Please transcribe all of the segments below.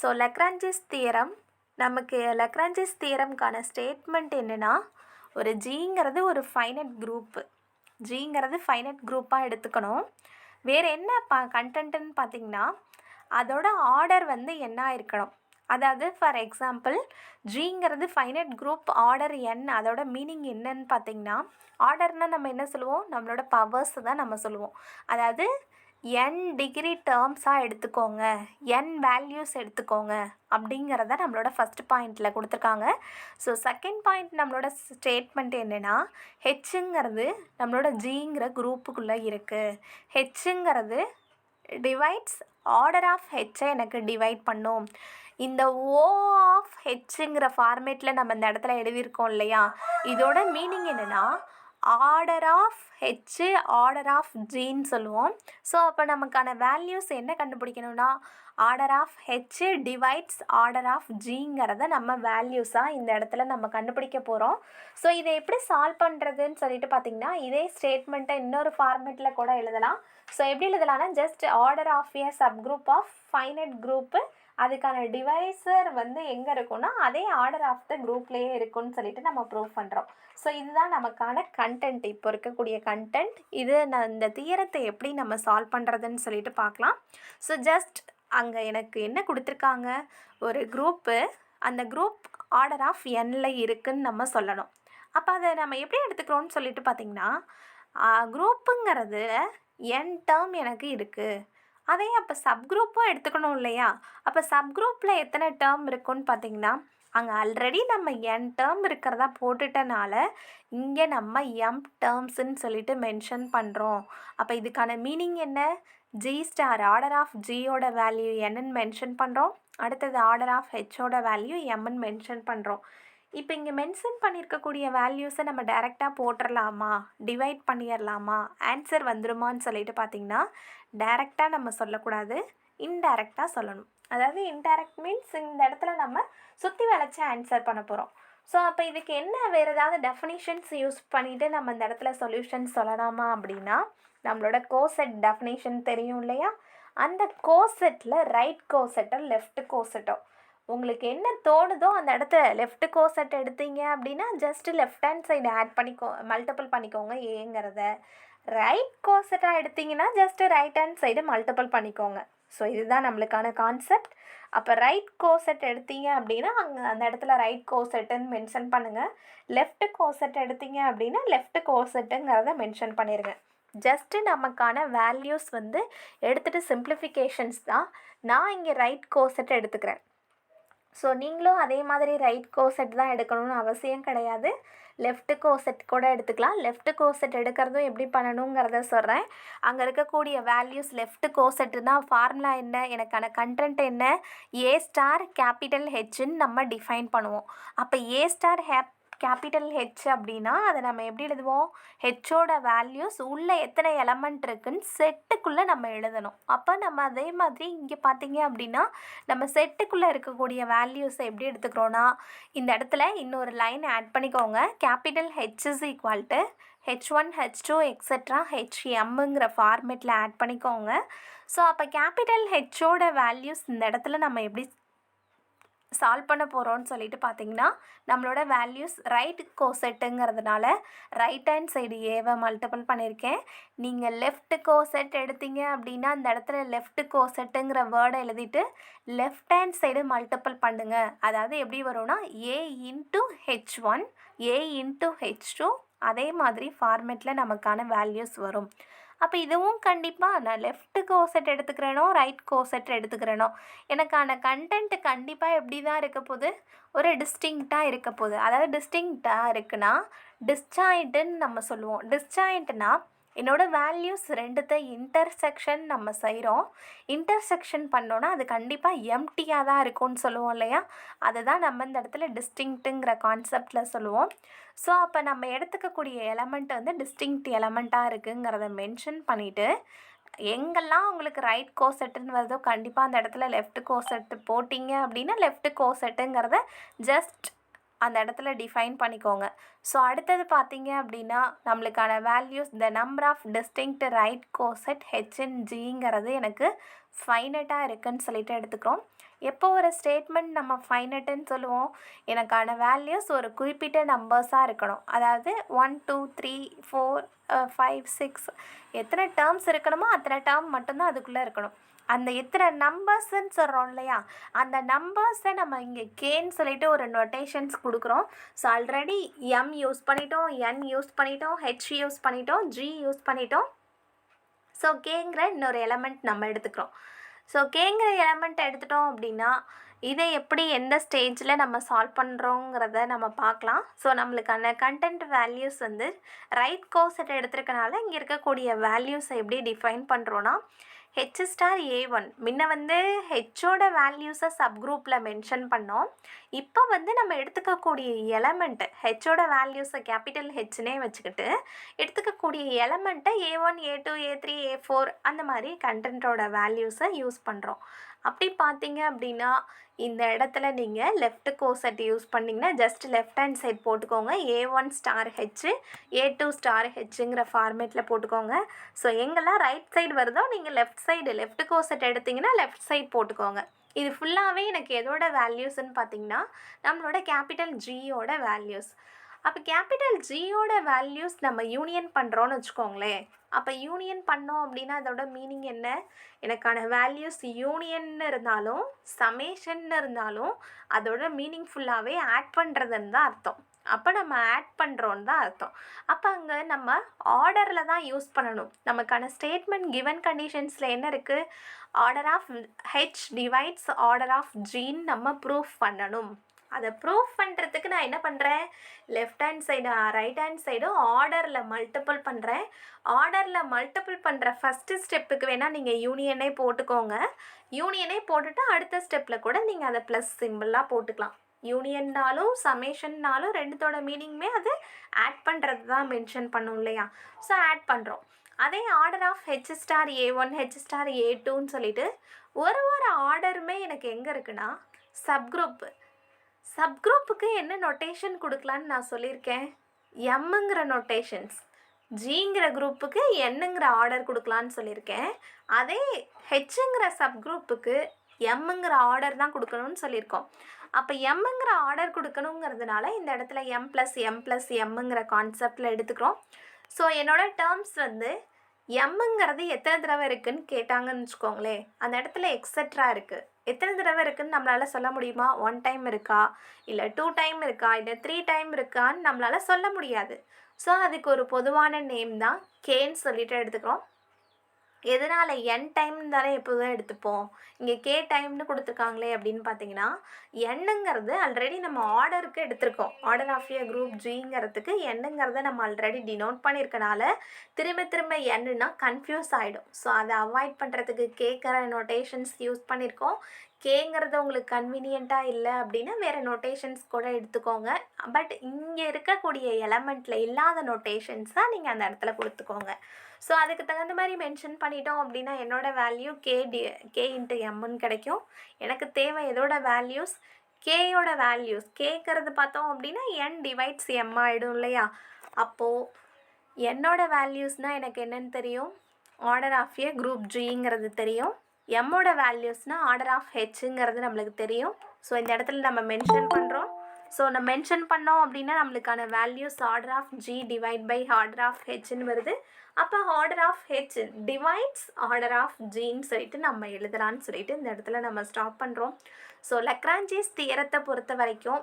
So லக்ரான்ஜிஸ் theorem, நமக்கு லக்ரான்ஜிஸ் தியரம்க்கான statement என்னென்னா, ஒரு ஜிங்கிறது ஒரு ஃபைனட் குரூப்பு. ஜிங்கிறது ஃபைனட் குரூப்பாக எடுத்துக்கணும். வேறு என்ன கண்டென்ட்டுன்னு பார்த்திங்கன்னா, அதோட ஆர்டர் வந்து என்ன இருக்கணும். அதாவது ஃபார் எக்ஸாம்பிள் ஜிங்கிறது ஃபைனட் குரூப் ஆர்டர் n, அதோட மீனிங் என்னன்னு பார்த்திங்கன்னா, ஆர்டர்னால் நம்ம என்ன சொல்லுவோம், நம்மளோட பவர்ஸ் தான் நம்ம சொல்லுவோம். அதாவது n டிகிரி டேர்ம்ஸாக எடுத்துக்கோங்க, n வேல்யூஸ் எடுத்துக்கோங்க அப்படிங்கிறத நம்மளோட ஃபஸ்ட் பாயிண்டில் கொடுத்துருக்காங்க. ஸோ செகண்ட் பாயிண்ட் நம்மளோட ஸ்டேட்மெண்ட் என்னென்னா, ஹெச்சுங்கிறது நம்மளோட ஜிங்கிற குரூப்புக்குள்ளே இருக்குது. ஹெச்சுங்கிறது டிவைட்ஸ் ஆர்டர் ஆஃப் ஹெச்சை எனக்கு டிவைட் பண்ணும். இந்த ஓ ஆஃப் ஹெச்சுங்கிற ஃபார்மேட்டில் நம்ம இந்த இடத்துல எழுதியிருக்கோம் இல்லையா, இதோட மீனிங் என்னென்னா order of H order of ஜின்னு சொல்லுவோம். ஸோ அப்போ நமக்கான வேல்யூஸ் என்ன கண்டுபிடிக்கணும்னா, order of H divides order of ஜிங்கிறத நம்ம வேல்யூஸாக இந்த இடத்துல நம்ம கண்டுபிடிக்க போகிறோம். ஸோ இதை எப்படி சால்வ் பண்ணுறதுன்னு சொல்லிட்டு பார்த்திங்கன்னா, இதே ஸ்டேட்மெண்ட்டை இன்னொரு ஃபார்மேட்டில் கூட எழுதலாம். ஸோ எப்படி எழுதலாம்னா, just order of a subgroup of finite group, அதுக்கான டிவைசர் வந்து எங்கே இருக்குன்னா அதே ஆர்டர் ஆஃப் த குரூப்லேயே இருக்குன்னு சொல்லிட்டு நம்ம ப்ரூவ் பண்ணுறோம். ஸோ இதுதான் நமக்கான கண்டென்ட், இப்போ இருக்கக்கூடிய கண்டென்ட். இது நான் இந்த தியரத்தை எப்படி நம்ம சால்வ் பண்ணுறதுன்னு சொல்லிட்டு பார்க்கலாம். ஸோ ஜஸ்ட் அங்கே எனக்கு என்ன கொடுத்துருக்காங்க, ஒரு குரூப்பு, அந்த குரூப் ஆர்டர் ஆஃப் என்ல இருக்குதுன்னு நம்ம சொல்லணும். அப்போ அதை நம்ம எப்படி எடுத்துக்கிறோன்னு சொல்லிட்டு பார்த்திங்கன்னா, குரூப்புங்கிறது n டேர்ம் எனக்கு இருக்குது. அதே அப்போ சப்குரூப்பும் எடுத்துக்கணும் இல்லையா. அப்போ சப்குரூப்பில் எத்தனை டேர்ம் இருக்குன்னு பார்த்திங்கன்னா, அங்கே ஆல்ரெடி நம்ம n டேர்ம் இருக்கிறதா போட்டுட்டனால இங்கே நம்ம m டேர்ம்ஸுன்னு சொல்லிட்டு மென்ஷன் பண்ணுறோம். அப்போ இதுக்கான மீனிங் என்ன, ஜி ஸ்டார் ஆர்டர் ஆஃப் ஜியோட வேல்யூ என்னன்னு மென்ஷன் பண்ணுறோம். அடுத்தது ஆர்டர் ஆஃப் ஹெச்சோட வேல்யூ mன்னு மென்ஷன் பண்ணுறோம். இப்போ இங்கே மென்ஷன் பண்ணியிருக்கக்கூடிய வேல்யூஸை நம்ம டைரெக்டாக போட்டுடலாமா, டிவைட் பண்ணிடலாமா, ஆன்சர் வந்துருமான்னு சொல்லிட்டு பார்த்திங்கன்னா, டைரெக்டாக நம்ம சொல்லக்கூடாது, இன்டைரக்டாக சொல்லணும். அதாவது இன்டைரக்ட் மீன்ஸ் இந்த இடத்துல நம்ம சுற்றி வளைச்சி ஆன்சர் பண்ண போகிறோம். ஸோ அப்போ இதுக்கு என்ன வேறு ஏதாவது டெஃபினிஷன்ஸ் யூஸ் பண்ணிவிட்டு நம்ம இந்த இடத்துல சொல்யூஷன் சொல்லலாமா அப்படின்னா, நம்மளோட கோசெட் டெஃபினிஷன் தெரியும் இல்லையா, அந்த கோசெட்டில் ரைட் கோசெட்டோ லெஃப்ட் கோசெட்டோ உங்களுக்கு என்ன தோணுதோ அந்த இடத்துல லெஃப்ட் கோசெட் எடுத்தீங்க அப்படின்னா just left hand side add multiple பண்ணிக்கோங்க ஏங்கிறத. ரைட் கோசெட்டாக எடுத்திங்கன்னா just right hand side multiple பண்ணிக்கோங்க. ஸோ இதுதான் நம்மளுக்கான கான்செப்ட். அப்போ ரைட் கோசெட் எடுத்தீங்க அப்படின்னா அங்கே அந்த இடத்துல ரைட் கோசெட்டுன்னு மென்ஷன் பண்ணுங்கள். லெஃப்ட் கோசெட் எடுத்தீங்க அப்படின்னா லெஃப்ட் கோசெட்டுங்கிறத மென்ஷன் பண்ணிடுங்க. ஜஸ்ட்டு நமக்கான வேல்யூஸ் வந்து எடுத்துகிட்டு சிம்பிளிஃபிகேஷன்ஸ் தான். நான் இங்கே ரைட் கோசெட் எடுத்துக்கிறேன். ஸோ நீங்களும் அதே மாதிரி ரைட் கோசெட் தான் எடுக்கணும்னு அவசியம் கிடையாது, லெஃப்ட் கோசெட் கூட எடுத்துக்கலாம். லெஃப்ட் கோசெட் எடுக்கிறதும் எப்படி பண்ணணுங்கிறத சொல்கிறேன். அங்கே இருக்கக்கூடிய வேல்யூஸ் லெஃப்ட் கோசெட்டுனா ஃபார்முலா என்ன, எனக்கான கண்டென்ட் என்ன, ஏ ஸ்டார் கேபிட்டல் ஹெச்ன்னு நம்ம டிஃபைன் பண்ணுவோம். அப்போ ஏ ஸ்டார் கேபிட்டல் ஹெச் அப்படின்னா அதை நம்ம எப்படி எழுதுவோம், ஹெச்சோட வேல்யூஸ் உள்ளே எத்தனை எலமெண்ட் இருக்குன்னு செட்டுக்குள்ளே நம்ம எழுதணும். அப்போ நம்ம அதே மாதிரி இங்கே பார்த்தீங்க அப்படின்னா நம்ம செட்டுக்குள்ளே இருக்கக்கூடிய வேல்யூஸை எப்படி எடுத்துக்கிறோன்னா, இந்த இடத்துல இன்னொரு லைன் ஆட் பண்ணிக்கோங்க. Capital H is equal to h1 h2 etcetera hmங்கிற ஃபார்மேட்டில் ஆட் பண்ணிக்கோங்க. ஸோ அப்போ கேபிட்டல் ஹெச்சோட வேல்யூஸ் இந்த இடத்துல நம்ம எப்படி சால்வ் பண்ண போகிறோன்னு சொல்லிட்டு பார்த்திங்கன்னா, நம்மளோட வேல்யூஸ் ரைட் கோசெட்டுங்கிறதுனால ரைட் ஹேண்ட் சைடு ஏவை மல்டிபிள் பண்ணியிருக்கேன். நீங்கள் லெஃப்ட் கோசெட் எடுத்தீங்க அப்படின்னா அந்த இடத்துல லெஃப்ட் கோசெட்டுங்கிற வேர்டை எழுதிட்டு லெஃப்ட் ஹேண்ட் சைடு மல்டிபிள் பண்ணுங்கள். அதாவது எப்படி வரும்னா A into h1 A into h2, அதே மாதிரி ஃபார்மேட்டில் நமக்கான வேல்யூஸ் வரும். அப்போ இதுவும் கண்டிப்பாக நான் லெஃப்ட் கோசெட் எடுத்துக்கிறேனோ ரைட் கோசெட் எடுத்துக்கிறேனோ எனக்கான கண்டென்ட் கண்டிப்பாக எப்படி தான் இருக்க போகுது, ஒரு டிஸ்டிங்க்டாக இருக்க போகுது. அதாவது டிஸ்டிங்க்டாக இருக்குன்னா டிஸ்ஜாயிண்ட்டுன்னு நம்ம சொல்லுவோம். டிஸ்ஜாயிண்ட்னா என்னோடய வேல்யூஸ் ரெண்டுத்தை இன்டர்செக்ஷன் நம்ம செய்கிறோம். இன்டர்செக்ஷன் பண்ணோன்னா அது கண்டிப்பாக எம்டியாக தான் இருக்கும்னு சொல்லுவோம் இல்லையா, அதை தான் நம்ம இந்த இடத்துல டிஸ்டிங்க்ட்டுங்கிற கான்செப்டில் சொல்லுவோம். ஸோ அப்போ நம்ம எடுத்துக்கக்கூடிய எலமெண்ட் வந்து டிஸ்டிங்க்ட் எலமெண்ட்டாக இருக்குங்கிறத மென்ஷன் பண்ணிவிட்டு எங்கெல்லாம் உங்களுக்கு ரைட் கோசெட்டுன்னு வருதோ கண்டிப்பாக அந்த இடத்துல லெஃப்ட் கோசெட்டு போட்டிங்க அப்படின்னா லெஃப்ட் கோசெட்டுங்கிறத ஜஸ்ட் அந்த இடத்துல டிஃபைன் பண்ணிக்கோங்க. ஸோ அடுத்தது பார்த்தீங்க அப்படின்னா நம்மளுக்கான values the number of distinct right coset ஹெச்என்ஜிங்கிறது எனக்கு ஃபைனட்டாக இருக்குன்னு சொல்லிட்டு எடுத்துக்கிறோம். எப்போ ஒரு ஸ்டேட்மெண்ட் நம்ம ஃபைனட்டுன்னு சொல்லுவோம், எனக்கான வேல்யூஸ் ஒரு குறிப்பிட்ட நம்பர்ஸாக இருக்கணும். அதாவது 1 2 3 4 5 6 எத்தனை டேர்ம்ஸ் இருக்கணுமோ அத்தனை டேர்ம் மட்டும்தான் அதுக்குள்ளே இருக்கணும். அந்த எத்தனை நம்பர்ஸ்ன்னு சொல்கிறோம் இல்லையா, அந்த நம்பர்ஸை நம்ம இங்கே கேன்னு சொல்லிட்டு ஒரு நொட்டேஷன்ஸ் கொடுக்குறோம். ஸோ ஆல்ரெடி எம் யூஸ் பண்ணிட்டோம், என் யூஸ் பண்ணிட்டோம், ஹெச் யூஸ் பண்ணிட்டோம், ஜி யூஸ் பண்ணிட்டோம். ஸோ கேங்கிற இன்னொரு எலமெண்ட் நம்ம எடுத்துக்கிறோம். ஸோ கேங்கிற எலமெண்ட் எடுத்துட்டோம் அப்படின்னா இதை எப்படி எந்த ஸ்டேஜில் நம்ம சால்வ் பண்ணுறோங்கிறத நம்ம பார்க்கலாம். ஸோ நம்மளுக்கான கண்டென்ட் வேல்யூஸ் வந்து ரைட் கோசெட் எடுத்துருக்கனால இங்கே இருக்கக்கூடிய வேல்யூஸை எப்படி டிஃபைன் பண்ணுறோன்னா ஹெச் ஸ்டார் A1 முன்ன வந்து ஹெச்சோட வேல்யூஸை சப்குரூப்பில் மென்ஷன் பண்ணோம். இப்போ வந்து நம்ம எடுத்துக்கக்கூடிய எலமெண்ட்டு ஹெச்சோட வேல்யூஸை கேபிட்டல் ஹெச்னே வச்சுக்கிட்டு எடுத்துக்கக்கூடிய எலமெண்ட்டை A1 A2 A3 A4 அந்த மாதிரி கண்டென்ட்டோட வேல்யூஸை யூஸ் பண்ணுறோம். அப்படி பார்த்தீங்க அப்படின்னா இந்த இடத்துல நீங்கள் லெஃப்ட் கோசெட் யூஸ் பண்ணிங்கன்னா ஜஸ்ட் லெஃப்ட் ஹேண்ட் சைட் போட்டுக்கோங்க. A1 star H A2 star ஹெச்ங்கிற ஃபார்மேட்டில் போட்டுக்கோங்க. ஸோ எங்கெல்லாம் ரைட் சைடு வருதோ நீங்கள் லெஃப்ட் கோசெட் எடுத்திங்கன்னா லெஃப்ட் சைட் போட்டுக்கோங்க. இது ஃபுல்லாகவே எனக்கு எதோட வேல்யூஸ்ன்னு பார்த்தீங்கன்னா நம்மளோட கேபிட்டல் ஜியோட வேல்யூஸ். அப்போ கேபிட்டல் ஜியோட வேல்யூஸ் நம்ம யூனியன் பண்ணுறோன்னு வச்சுக்கோங்களேன். அப்போ யூனியன் பண்ணோம் அப்படின்னா அதோட மீனிங் என்ன, எனக்கான வேல்யூஸ் யூனியன்னு இருந்தாலும் சமேஷன்னு இருந்தாலும் அதோட மீனிங் ஃபுல்லாகவே ஆட் பண்ணுறதுன்னு தான் அர்த்தம். அப்போ நம்ம ஆட் பண்ணுறோன்னு தான் அர்த்தம். அப்போ அங்கே நம்ம ஆர்டரில் தான் யூஸ் பண்ணணும். நமக்கான ஸ்டேட்மெண்ட் கிவன் கண்டிஷன்ஸில் என்ன இருக்குது, order of H divides order of ஜின்னு நம்ம ப்ரூஃப் பண்ணணும். அதை ப்ரூஃப் பண்ணுறதுக்கு நான் என்ன பண்ணுறேன், left hand side right hand சைடும் ஆர்டரில் மல்டிபிள் பண்ணுறேன். ஆர்டரில் மல்டிபிள் பண்ணுற ஃபஸ்ட்டு ஸ்டெப்புக்கு வேணால் நீங்கள் யூனியனே போட்டுக்கோங்க. யூனியனே போட்டுட்டு அடுத்த ஸ்டெப்பில் கூட நீங்கள் அதை ப்ளஸ் சிம்பிளாக போட்டுக்கலாம். யூனியன்னாலும் சமேஷன்னாலும் ரெண்டுத்தோட மீனிங்குமே அது ஆட் பண்ணுறது தான் மென்ஷன் பண்ணும் இல்லையா. ஸோ ஆட் பண்ணுறோம். அதே order of H star A1 H star A2ன்னு சொல்லிட்டு ஒரு ஆர்டருமே எனக்கு எங்கே இருக்குன்னா சப்குரூப்புக்கு என்ன நொட்டேஷன் கொடுக்கலான்னு நான் சொல்லியிருக்கேன், எம்முங்கிற நொட்டேஷன்ஸ். ஜிங்கிற குரூப்புக்கு என்னங்கிற ஆர்டர் கொடுக்கலான்னு சொல்லியிருக்கேன். அதே ஹெச்ங்கிற சப்குரூப்புக்கு எம்முங்கிற ஆர்டர் தான் கொடுக்கணும்னு சொல்லியிருக்கோம். அப்போ எம்முங்கிற ஆர்டர் கொடுக்கணுங்கிறதுனால இந்த இடத்துல M+M+Mங்கிற கான்செப்டில் எடுத்துக்கிறோம். ஸோ என்னோடய டேர்ம்ஸ் வந்து எம்முங்கிறது எத்தனை தடவை இருக்குதுன்னு கேட்டாங்கன்னு வச்சுக்கோங்களேன், அந்த இடத்துல எக்ஸட்ரா இருக்குது. எத்தனை தடவை இருக்குதுன்னு நம்மளால் சொல்ல முடியுமா, 1 டைம் இருக்கா இல்லை 2 டைம் இருக்கா இல்லை 3 டைம் இருக்கான்னு நம்மளால் சொல்ல முடியாது. ஸோ அதுக்கு ஒரு பொதுவான நேம் தான் கேன்னு சொல்லிட்டு எடுத்துக்கிறோம். எதனால் n டைம் தானே எப்போதும் எடுத்துப்போம், இங்கே k டைம்னு கொடுத்துருக்காங்களே அப்படின்னு பார்த்தீங்கன்னா என்னங்கிறது ஆல்ரெடி நம்ம ஆர்டருக்கு எடுத்திருக்கோம். ஆர்டர் ஆஃப் ஏ குரூப் ஜிங்கிறதுக்கு என்னங்கிறத நம்ம ஆல்ரெடி டினோட் பண்ணியிருக்கனால திரும்ப என்னன்னா கன்ஃபியூஸ் ஆகிடும். ஸோ அதை அவாய்ட் பண்ணுறதுக்கு கேட்குற நோட்டேஷன்ஸ் யூஸ் பண்ணியிருக்கோம். கேங்கிறது உங்களுக்கு கன்வீனியண்ட்டாக இல்லை அப்படின்னா வேறு நோட்டேஷன்ஸ் கூட எடுத்துக்கோங்க. பட் இங்கே இருக்கக்கூடிய எலமெண்ட்டில் இல்லாத நோட்டேஷன்ஸ் தான் நீங்கள் அந்த இடத்துல கொடுத்துக்கோங்க. ஸோ அதுக்கு தகுந்த மாதிரி மென்ஷன் பண்ணிட்டோம் அப்படின்னா என்னோடய வேல்யூ கே இன்ட்டு எம்முன்னு கிடைக்கும். எனக்கு தேவை எதோட வேல்யூஸ், கேயோட வேல்யூஸ். கேட்குறது பார்த்தோம் அப்படின்னா n டிவைட்ஸ் எம் ஆகிடும் இல்லையா. அப்போது என்னோட வேல்யூஸ்னால் எனக்கு என்னென்னு தெரியும், ஆர்டர் ஆஃப் ஏ குரூப் ஜிங்கிறது தெரியும். எம்மோட வேல்யூஸ்னால் ஆர்டர் ஆஃப் ஹெச்ங்கிறது நம்மளுக்கு தெரியும். ஸோ இந்த இடத்துல நம்ம மென்ஷன் பண்ணுறோம். ஸோ நம்ம மென்ஷன் பண்ணோம் அப்படின்னா நம்மளுக்கான values order of G divide by order of ஹெச்ன்னு வருது. அப்போ order of H divides order of ஜின்னு சொல்லிட்டு நம்ம எழுதலான்னு சொல்லிட்டு இந்த இடத்துல நம்ம ஸ்டாப் பண்ணுறோம். ஸோ லக்ரான்ஜிஸ் தியரத்தை பொறுத்த வரைக்கும்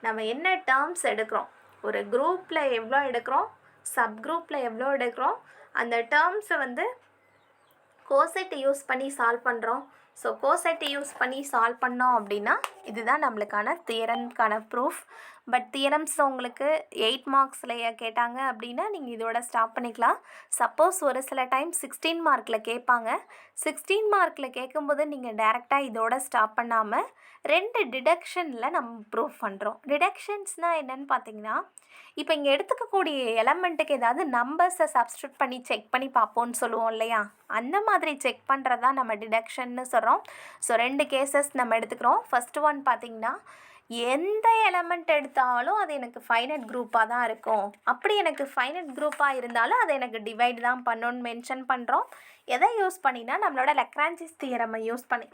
நம்ம என்ன டேர்ம்ஸ் எடுக்கிறோம், ஒரு குரூப்பில் எவ்வளோ எடுக்கிறோம், சப் குரூப்பில் எவ்வளோ எடுக்கிறோம், அந்த டேர்ம்ஸை வந்து கோசெட் யூஸ் பண்ணி சால்வ் பண்ணுறோம். ஸோ கோசெட் யூஸ் பண்ணி சால்வ் பண்ணோம் அப்படின்னா இதுதான் நம்மளுக்கான தியரம்க்கான ப்ரூஃப். பட் தியரம்ஸ் உங்களுக்கு 8 மார்க்ஸில் கேட்டாங்க அப்படின்னா நீங்கள் இதோட ஸ்டாப் பண்ணிக்கலாம். சப்போஸ் ஒரு சில டைம் 16 மார்க்கில் கேட்பாங்க. 16 மார்க்கில் கேட்கும்போது நீங்கள் டைரெக்டாக இதோட ஸ்டாப் பண்ணாமல் 2 டிடக்ஷனில் நம்ம ப்ரூஃப் பண்ணுறோம். டிடக்ஷன்ஸ்னால் என்னென்னு பார்த்தீங்கன்னா இப்போ இங்கே எடுத்துக்கக்கூடிய எலமெண்ட்டுக்கு ஏதாவது நம்பர்ஸை சப்ஸ்டியூட் பண்ணி செக் பண்ணி பார்ப்போன்னு சொல்லுவோம் இல்லையா, அந்த மாதிரி செக் பண்ணுறது தான் நம்ம டிடக்ஷன்னு சொல்கிறோம். ஸோ 2 கேசஸ் நம்ம எடுத்துக்கிறோம். ஃபஸ்ட்டு ஒன் பார்த்திங்கன்னா எந்த எலமெண்ட் எடுத்தாலும் அது எனக்கு ஃபைனட் குரூப்பாக தான் இருக்கும். அப்படி எனக்கு ஃபைனட் குரூப்பாக இருந்தாலும் அதை எனக்கு டிவைட் தான் பண்ணணும்னு மென்ஷன் பண்ணுறோம். எதை யூஸ் பண்ணினா நம்மளோட லக்ரான்ஜிஸ் தியரமை யூஸ் பண்ணி.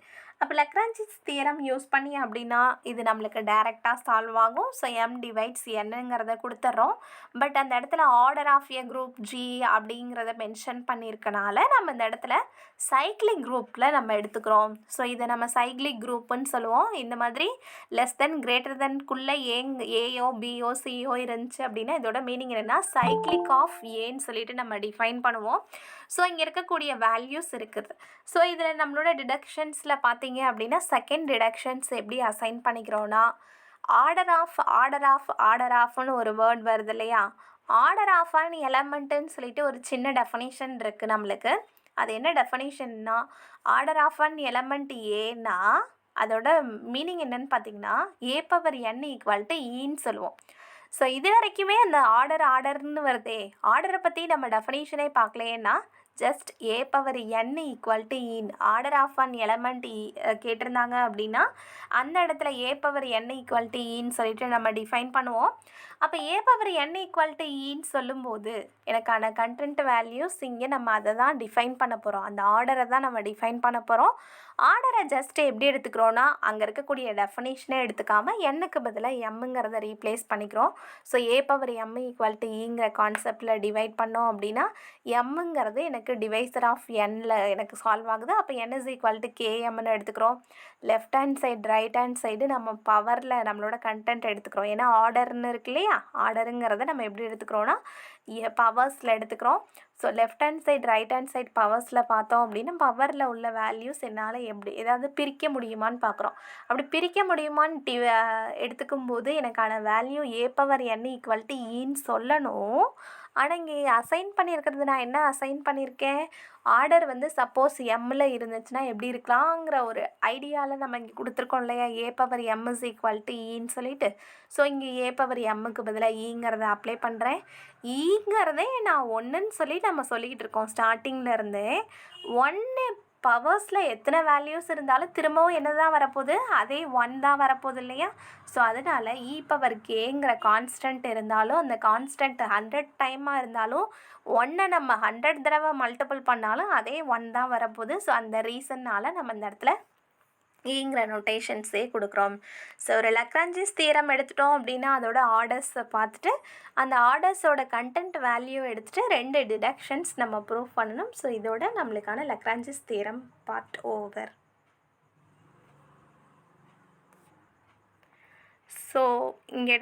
அப்போ லக்ரான்ஜிஸ் தியரம் யூஸ் பண்ணி அப்படின்னா இது நம்மளுக்கு டைரெக்டாக சால்வ் ஆகும். ஸோ எம் டிவைட்ஸ் என்னங்கிறத கொடுத்துட்றோம். பட் அந்த இடத்துல order of a group G அப்படிங்கிறத மென்ஷன் பண்ணியிருக்கனால நம்ம இந்த இடத்துல சைக்ளிக் குரூப்பில் நம்ம எடுத்துக்கிறோம். ஸோ இதை நம்ம சைக்ளிக் குரூப்புன்னு சொல்லுவோம். இந்த மாதிரி லெஸ் தென் கிரேட்டர் தென்குள்ளே ஏயோ பிஓ சிஓ இருந்துச்சு அப்படின்னா இதோட மீனிங் என்னென்னா சைக்ளிக் ஆஃப் ஏன்னு சொல்லிட்டு நம்ம டிஃபைன் பண்ணுவோம். ஸோ இங்கே இருக்கக்கூடிய வேல்யூஸ் இருக்குது. ஸோ இதில் நம்மளோட டிடக்ஷன்ஸில் பார்த்தீங்க அப்படின்னா செகண்ட் டிடக்ஷன்ஸ் எப்படி அசைன் பண்ணிக்கிறோன்னா ஆர்டர் ஆஃப்னு ஒரு வேர்ட் வருது இல்லையா. ஆர்டர் ஆஃப் அன் எலமெண்ட்டுன்னு சொல்லிட்டு ஒரு சின்ன டெஃபனிஷன் இருக்குது நம்மளுக்கு. அது என்ன டெஃபனிஷன்னா ஆர்டர் ஆஃப் அன் எலமெண்ட் ஏன்னா அதோட மீனிங் என்னன்னு பார்த்தீங்கன்னா a⁴n = ஈன்னு சொல்லுவோம். ஸோ இது வரைக்குமே அந்த ஆர்டர்னு வருதே, ஆர்டரை பற்றி நம்ம டெஃபனிஷனே பார்க்கலையேன்னா ஜஸ்ட் a⁴n = ஈன். ஆர்டர் ஆஃப் அன் எலமெண்ட் கேட்டிருந்தாங்க அப்படின்னா அந்த இடத்துல a⁴n = ஈன்னு சொல்லிட்டு நம்ம டிஃபைன் பண்ணுவோம். அப்போ a⁴n = ஈன்னு சொல்லும்போது எனக்கான கண்டென்ட் வேல்யூஸ் இங்கே நம்ம அதை தான் டிஃபைன் பண்ண போகிறோம். அந்த ஆர்டரை தான் நம்ம டிஃபைன் பண்ண போகிறோம். ஆர்டரை ஜஸ்ட் எப்படி எடுத்துக்கிறோன்னா அங்கே இருக்கக்கூடிய டெஃபனிஷனே எடுத்துக்காமல் எண்ணுக்கு பதிலாக எம்முங்கிறத ரீப்ளேஸ் பண்ணிக்கிறோம். ஸோ a⁴m = ஈங்கிற கான்செப்டில் டிவைட் பண்ணோம் அப்படின்னா எம்முங்கிறது எனக்கு டிவைசர் ஆஃப் எண்ணில் எனக்கு சால்வ் ஆகுது. அப்போ n = kmன்னு எடுத்துக்கிறோம். Left hand side right hand side நம்ம பவரில் நம்மளோட கண்டென்ட் எடுத்துக்கிறோம். ஏன்னா ஆர்டர்னு இருக்கு இல்லையா, ஆர்டருங்கிறத நம்ம எப்படி எடுத்துக்கிறோன்னா பவர்ஸில் எடுத்துக்கிறோம். So left hand side right hand side பவர்ஸில் பார்த்தோம் அப்படின்னா பவரில் உள்ள வேல்யூஸ் என்னால் எப்படி ஏதாவது பிரிக்க முடியுமான்னு பார்க்குறோம். அப்படி பிரிக்க முடியுமான்னு எடுத்துக்கும் போது எனக்கான வேல்யூ a⁴n = ஈன்னு சொல்லணும். ஆனால் இங்கே அசைன் பண்ணியிருக்கிறது நான் என்ன அசைன் பண்ணியிருக்கேன், ஆர்டர் வந்து சப்போஸ் எம்மில் இருந்துச்சுன்னா எப்படி இருக்கலாங்கிற ஒரு ஐடியாவில் நம்ம இங்கே கொடுத்துருக்கோம் இல்லையா, a⁴m = ஈன்னு சொல்லிட்டு. ஸோ இங்கே a⁴mக்கு பதிலாக ஈங்கிறத அப்ளை பண்ணுறேன். ஈங்கிறதே நான் 1ன்னு சொல்லி நம்ம சொல்லிக்கிட்டு இருக்கோம் ஸ்டார்டிங்கில் இருந்தே. 1 பவர்ஸில் எத்தனை வேல்யூஸ் இருந்தாலும் திரும்பவும் என்ன தான் வரப்போகுது, அதே 1 தான் வரப்போகுது இல்லையா. ஸோ அதனால் e⁴kங்கிற கான்ஸ்டன்ட் இருந்தாலும் அந்த கான்ஸ்டன்ட் 100 டைமாக இருந்தாலும் 1 நம்ம 100 தடவை மல்டிபிள் பண்ணாலும் அதே 1 தான் வரப்போகுது. ஸோ அந்த ரீசன்னால் நம்ம இந்த இடத்துல ஈங்கிற நோட்டேஷன்ஸே கொடுக்குறோம். ஸோ ஒரு லக்ரான்ஜிஸ் தியரம் எடுத்துட்டோம் அப்படின்னா அதோட ஆர்டர்ஸை பார்த்துட்டு அந்த ஆர்டர்ஸோட கண்டென்ட் வேல்யூ எடுத்துகிட்டு 2 டிடக்ஷன்ஸ் நம்ம ப்ரூவ் பண்ணணும். ஸோ இதோட நம்மளுக்கான லக்ரான்ஜிஸ் தியரம் பார்ட் ஓவர். ஸோ இங்கே